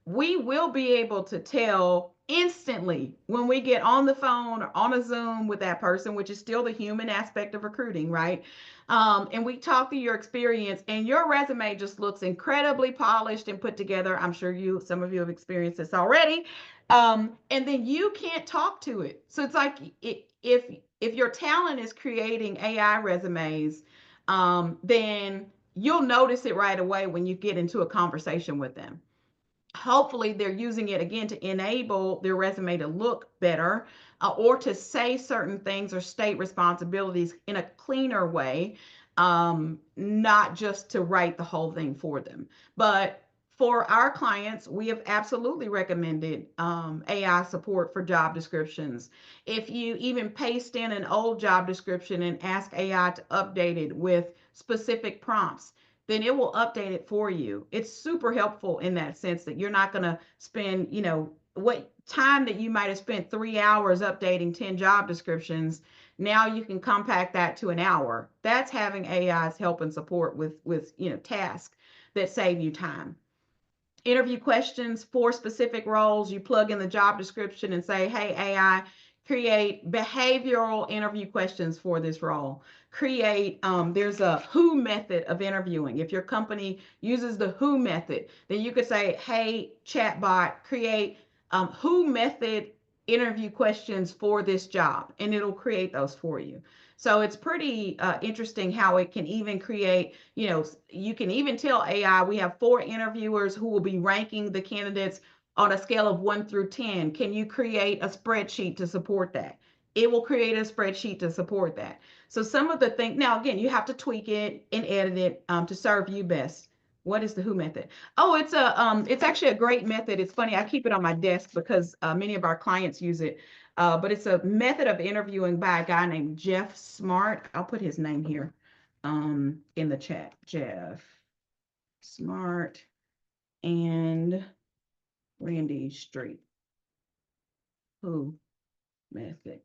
we will be able to tell instantly when we get on the phone or on a Zoom with that person, which is still the human aspect of recruiting, right? And we talk through your experience, and your resume just looks incredibly polished and put together. I'm sure some of you have experienced this already. And then you can't talk to it. So it's like if your talent is creating AI resumes, then you'll notice it right away when you get into a conversation with them. Hopefully they're using it again to enable their resume to look better, or to say certain things or state responsibilities in a cleaner way, not just to write the whole thing for them. But for our clients, we have absolutely recommended AI support for job descriptions. If you even paste in an old job description and ask AI to update it with specific prompts, then it will update it for you. It's super helpful in that sense that you're not going to spend, what time that you might have spent 3 hours updating 10 job descriptions. Now you can compact that to an hour. That's having AI's help and support with tasks that save you time. Interview questions for specific roles. You plug in the job description and say, hey, AI, create behavioral interview questions for this role. There's a who method of interviewing. If your company uses the who method, then you could say, hey, chatbot, create who method interview questions for this job, and it'll create those for you. So it's pretty interesting how it can even create, you can even tell AI, we have 4 interviewers who will be ranking the candidates on a scale of 1 through 10. Can you create a spreadsheet to support that? It will create a spreadsheet to support that. So some of the things, now again, you have to tweak it and edit it to serve you best. What is the who method? Oh, it's actually a great method. It's funny, I keep it on my desk because many of our clients use it. But it's a method of interviewing by a guy named Jeff Smart. I'll put his name here in the chat. Jeff Smart and Randy Street. Who method?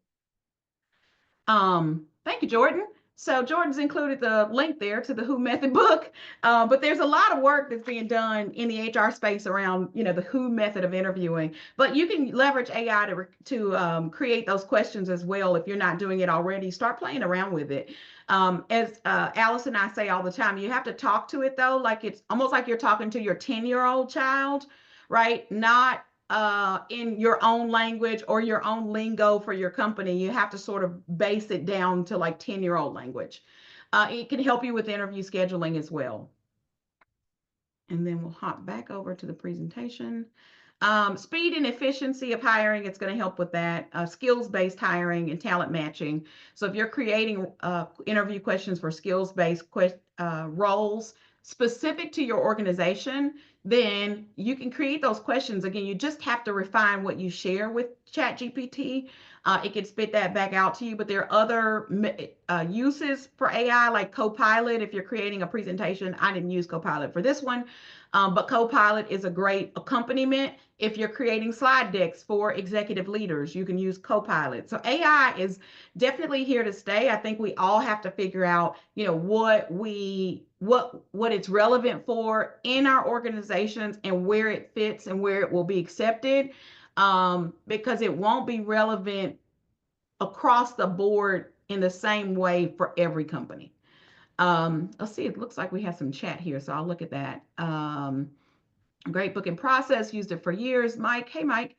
Thank you, Jordan. So Jordan's included the link there to the Who Method book, but there's a lot of work that's being done in the HR space around, the Who method of interviewing. But you can leverage AI to create those questions as well if you're not doing it already. Start playing around with it. As Alice and I say all the time, you have to talk to it though, like it's almost like you're talking to your 10-year-old child, right? Not in your own language or your own lingo for your company. You have to sort of base it down to like 10-year-old language. It can help you with interview scheduling as well. And then we'll hop back over to the presentation. Speed and efficiency of hiring, it's going to help with that. Skills-based hiring and talent matching. So if you're creating interview questions for skills-based roles specific to your organization, then you can create those questions. Again, you just have to refine what you share with ChatGPT. It can spit that back out to you, but there are other uses for AI like Copilot. If you're creating a presentation, I didn't use Copilot for this one, but Copilot is a great accompaniment. If you're creating slide decks for executive leaders, you can use Copilot. So AI is definitely here to stay. I think we all have to figure out, what it's relevant for in our organizations and where it fits and where it will be accepted, because it won't be relevant across the board in the same way for every company. Let's see, it looks like we have some chat here, so I'll look at that. Great booking process, used it for years. Mike, hey Mike.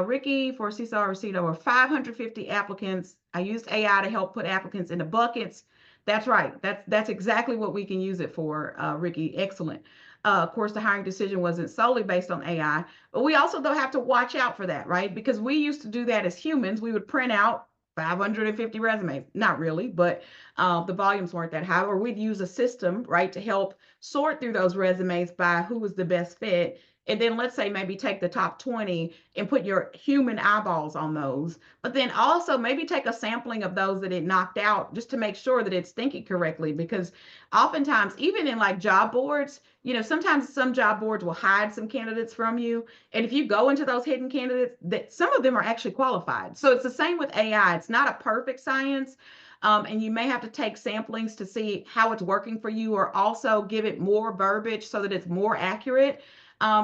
Ricky, for CSAR, received over 550 applicants. I used AI to help put applicants into buckets. That's right. That's exactly what we can use it for, Ricky. Excellent. Of course, the hiring decision wasn't solely based on AI, but we also though have to watch out for that, right? Because we used to do that as humans. We would print out 550 resumes. Not really, but the volumes weren't that high. Or we'd use a system, right, to help sort through those resumes by who was the best fit. And then let's say maybe take the top 20 and put your human eyeballs on those. But then also maybe take a sampling of those that it knocked out just to make sure that it's thinking correctly. Because oftentimes, even in like job boards, sometimes some job boards will hide some candidates from you. And if you go into those hidden candidates, that some of them are actually qualified. So it's the same with AI. It's not a perfect science. And you may have to take samplings to see how it's working for you, or also give it more verbiage so that it's more accurate.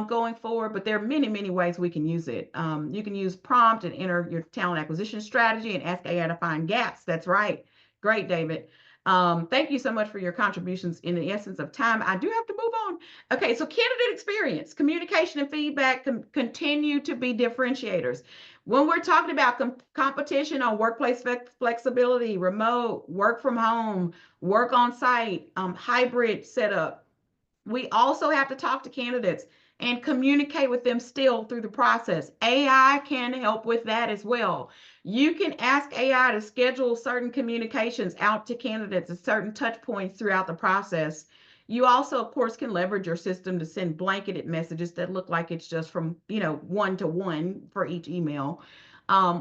going forward, but there are many, many ways we can use it. You can use prompt and enter your talent acquisition strategy and ask AI to find gaps. That's right. Great, David. Thank you so much for your contributions in the essence of time. I do have to move on. Okay, so candidate experience, communication and feedback continue to be differentiators. When we're talking about competition on workplace flexibility, remote, work from home, work on site, hybrid setup, we also have to talk to candidates and communicate with them still through the process. AI can help with that as well. You can ask AI to schedule certain communications out to candidates at certain touch points throughout the process. You also, of course, can leverage your system to send blanketed messages that look like it's just from, one to one for each email,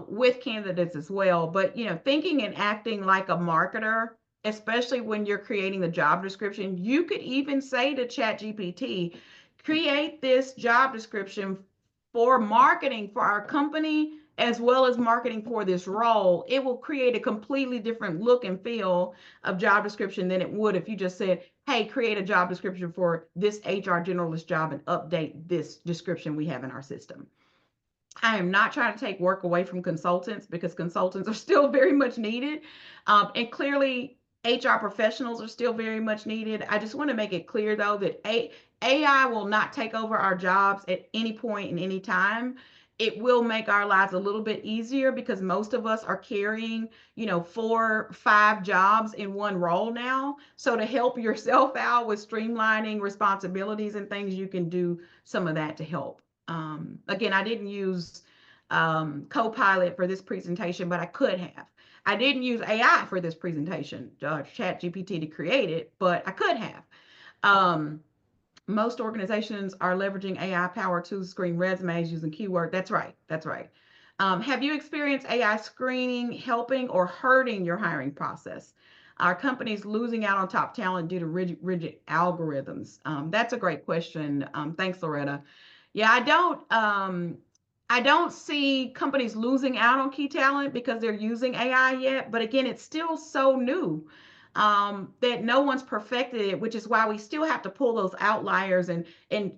with candidates as well. But, thinking and acting like a marketer, especially when you're creating the job description, you could even say to ChatGPT, create this job description for marketing for our company as well as marketing for this role. It will create a completely different look and feel of job description than it would if you just said, hey, create a job description for this HR generalist job and update this description we have in our system. I am not trying to take work away from consultants because consultants are still very much needed. And clearly, HR professionals are still very much needed. I just want to make it clear, though, that AI will not take over our jobs at any point in any time. It will make our lives a little bit easier because most of us are carrying, 4, 5 jobs in one role now. So to help yourself out with streamlining responsibilities and things, you can do some of that to help. Again, I didn't use Copilot for this presentation, but I could have. I didn't use AI for this presentation, ChatGPT to create it, but I could have. Most organizations are leveraging AI power to screen resumes using keyword. That's right. That's right. Have you experienced AI screening helping or hurting your hiring process? Are companies losing out on top talent due to rigid algorithms? That's a great question. Thanks, Loretta. Yeah, I don't see companies losing out on key talent because they're using AI yet. But again, it's still so new, that no one's perfected it, which is why we still have to pull those outliers and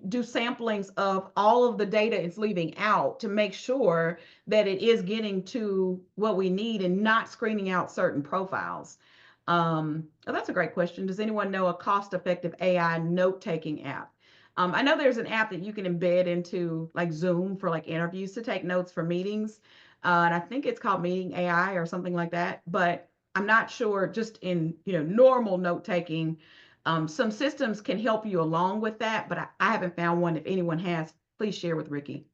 do samplings of all of the data it's leaving out to make sure that it is getting to what we need and not screening out certain profiles. Oh, that's a great question. Does anyone know a cost-effective AI note-taking app? I know there's an app that you can embed into like Zoom for like interviews to take notes for meetings. And I think it's called Meeting AI or something like that. But I'm not sure just in, normal note taking. Some systems can help you along with that, but I haven't found one. If anyone has, please share with Ricky.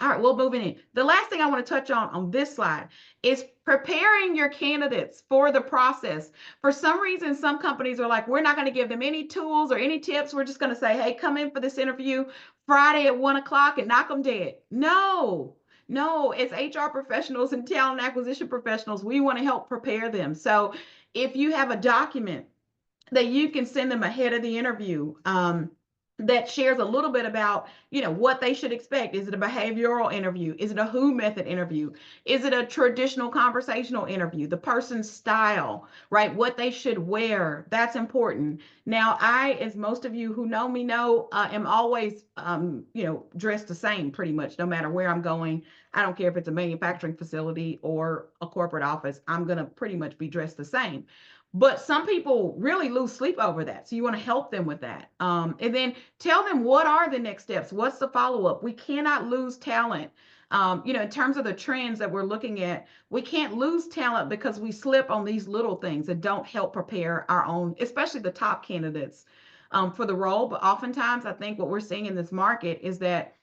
All right, we'll move in. The last thing I want to touch on this slide is preparing your candidates for the process. For some reason, some companies are like, we're not going to give them any tools or any tips. We're just going to say, hey, come in for this interview Friday at 1 o'clock and knock them dead. No, as HR professionals and talent acquisition professionals, we want to help prepare them. So if you have a document that you can send them ahead of the interview, that shares a little bit about, what they should expect. Is it a behavioral interview? Is it a who method interview? Is it a traditional conversational interview? The person's style, right? What they should wear. That's important. Now, as most of you who know me know, am always, dressed the same pretty much, no matter where I'm going. I don't care if it's a manufacturing facility or a corporate office. I'm going to pretty much be dressed the same. But some people really lose sleep over that. So you want to help them with that. And then tell them what are the next steps? What's the follow-up? We cannot lose talent. In terms of the trends that we're looking at, we can't lose talent because we slip on these little things that don't help prepare our own, especially the top candidates, for the role. But oftentimes, I think what we're seeing in this market is that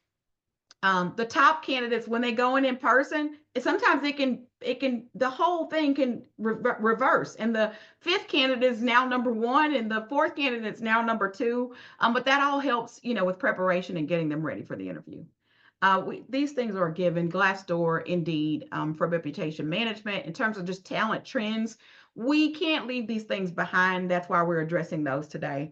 the top candidates, when they go in person, sometimes the whole thing can reverse, and the fifth candidate is now number one and the fourth candidate is now number two. But that all helps, with preparation and getting them ready for the interview. These things are given. Glassdoor, Indeed, for reputation management. In terms of just talent trends, we can't leave these things behind. That's why we're addressing those today.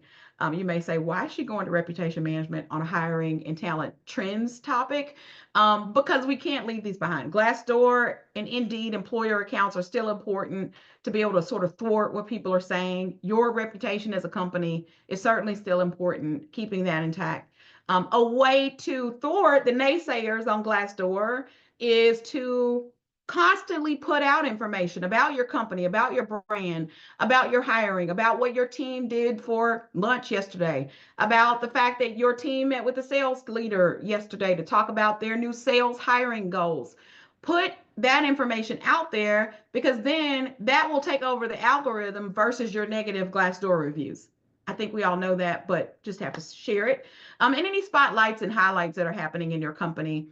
You may say, why is she going to reputation management on a hiring and talent trends topic? Because we can't leave these behind. Glassdoor and Indeed employer accounts are still important to be able to sort of thwart what people are saying. Your reputation as a company is certainly still important, keeping that intact. A way to thwart the naysayers on Glassdoor is to constantly put out information about your company, about your brand, about your hiring, about what your team did for lunch yesterday, about the fact that your team met with the sales leader yesterday to talk about their new sales hiring goals. Put that information out there because then that will take over the algorithm versus your negative Glassdoor reviews. I think we all know that, but just have to share it. And any spotlights and highlights that are happening in your company.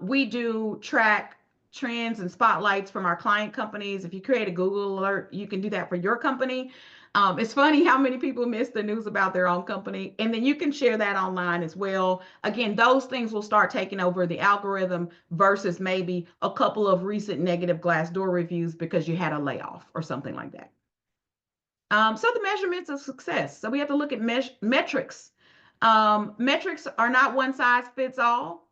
We do track trends and spotlights from our client companies. If you create a Google alert, you can do that for your company. It's funny how many people miss the news about their own company, and then you can share that online as well. Again, those things will start taking over the algorithm versus maybe a couple of recent negative Glassdoor reviews because you had a layoff or something like that. So the measurements of success. So we have to look at metrics. Metrics are not one size fits all.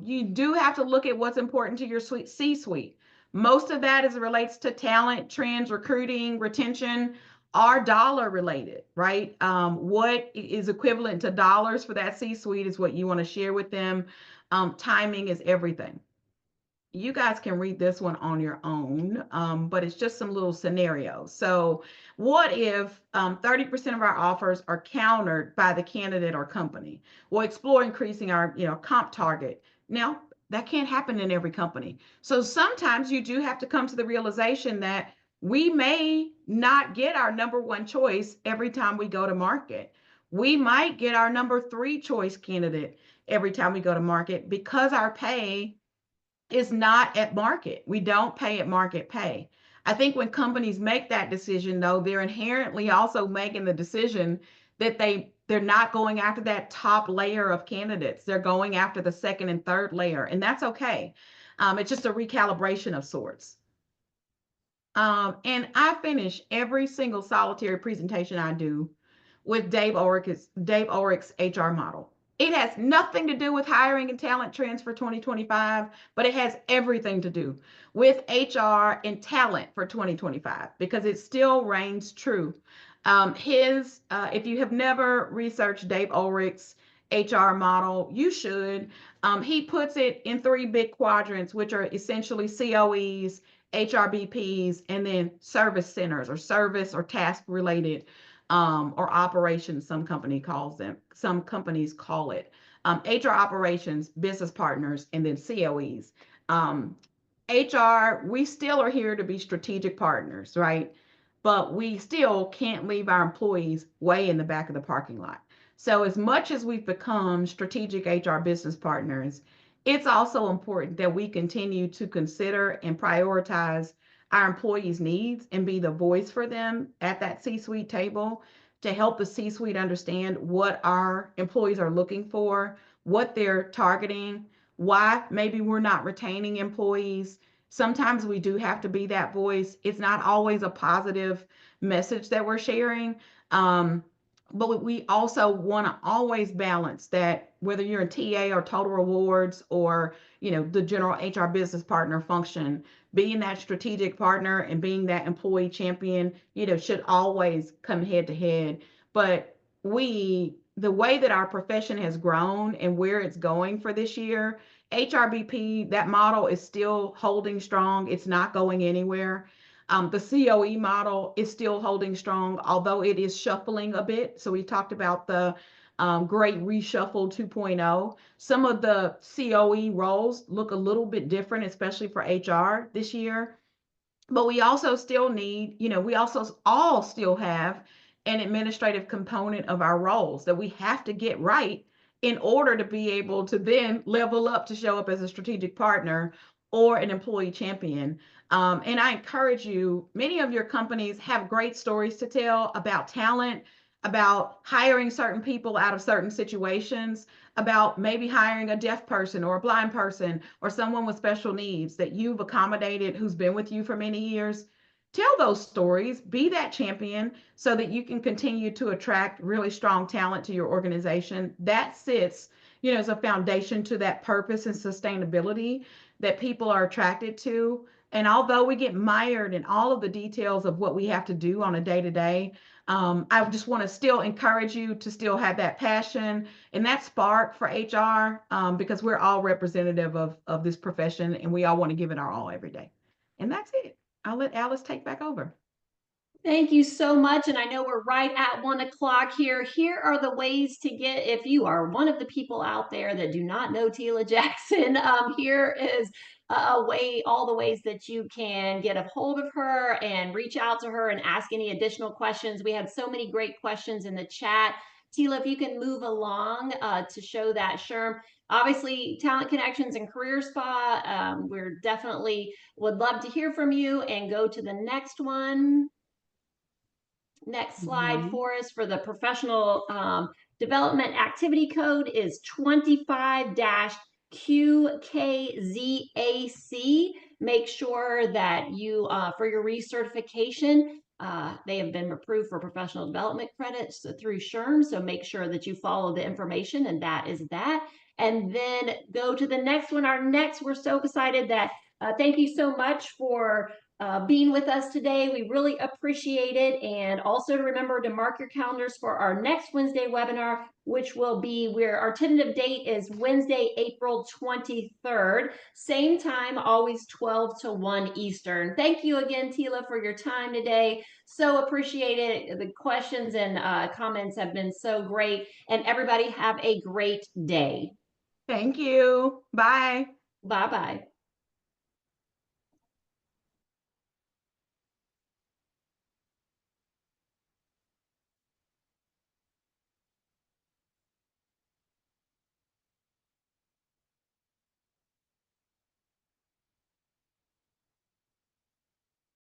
You do have to look at what's important to your C-suite. Most of that is relates to talent, trends, recruiting, retention, are dollar related, right? What is equivalent to dollars for that C-suite is what you want to share with them. Timing is everything. You guys can read this one on your own, but it's just some little scenarios. So what if 30% of our offers are countered by the candidate or company? We'll explore increasing our comp target. Now, that can't happen in every company. So sometimes you do have to come to the realization that we may not get our number one choice every time we go to market. We might get our number three choice candidate every time we go to market because our pay is not at market. We don't pay at market pay. I think when companies make that decision, though, they're inherently also making the decision that they're not going after that top layer of candidates. They're going after the second and third layer, and that's okay. It's just a recalibration of sorts. And I finish every single solitary presentation I do with Dave Ulrich's HR model. It has nothing to do with hiring and talent trends for 2025, but it has everything to do with HR and talent for 2025 because it still reigns true. If you have never researched Dave Ulrich's HR model, you should. He puts it in three big quadrants, which are essentially COEs, HRBPs, and then service centers or service or task related or operations, some companies call it. HR operations, business partners, and then COEs. HR, we still are here to be strategic partners, right? But we still can't leave our employees way in the back of the parking lot. So as much as we've become strategic HR business partners, it's also important that we continue to consider and prioritize our employees' needs and be the voice for them at that C-suite table to help the C-suite understand what our employees are looking for, what they're targeting, why maybe we're not retaining employees. Sometimes we do have to be that voice. It's not always a positive message that we're sharing. But we also want to always balance that whether you're a TA or total rewards or the general HR business partner function, being that strategic partner and being that employee champion, should always come head to head. But the way that our profession has grown and where it's going for this year, HRBP, that model is still holding strong. It's not going anywhere. The COE model is still holding strong, although it is shuffling a bit. So we talked about the great reshuffle 2.0. Some of the COE roles look a little bit different, especially for HR this year. But we also still need, we also all still have an administrative component of our roles that we have to get right in order to be able to then level up to show up as a strategic partner or an employee champion. And I encourage you, many of your companies have great stories to tell about talent, about hiring certain people out of certain situations, about maybe hiring a deaf person or a blind person or someone with special needs that you've accommodated who's been with you for many years. Tell those stories, be that champion so that you can continue to attract really strong talent to your organization. That sits, as a foundation to that purpose and sustainability that people are attracted to. And although we get mired in all of the details of what we have to do on a day to day, I just want to still encourage you to still have that passion and that spark for HR, because we're all representative of this profession and we all want to give it our all every day. And that's it. I'll let Alice take back over. Thank you so much. And I know we're right at 1 o'clock here. Here are the ways to get, if you are one of the people out there that do not know Tila Jackson, here is a way, all the ways that you can get a hold of her and reach out to her and ask any additional questions. We had so many great questions in the chat. Tila, if you can move along to show that, Sherm. Obviously, Talent Connections and Career Spa, we're definitely would love to hear from you, and go to the next one. Next slide Mhm. for us for the professional development activity code is 25-QKZAC. Make sure that you, for your recertification, they have been approved for professional development credits through SHRM, so make sure that you follow the information, and that is that. And then go to the next one. We're so excited that thank you so much for being with us today. We really appreciate it. And also to remember to mark your calendars for our next Wednesday webinar, which will be where our tentative date is Wednesday, April 23rd. Same time, always 12 to 1 Eastern. Thank you again, Tila, for your time today. So appreciate it. The questions and comments have been so great. And everybody have a great day. Thank you. Bye. Bye-bye.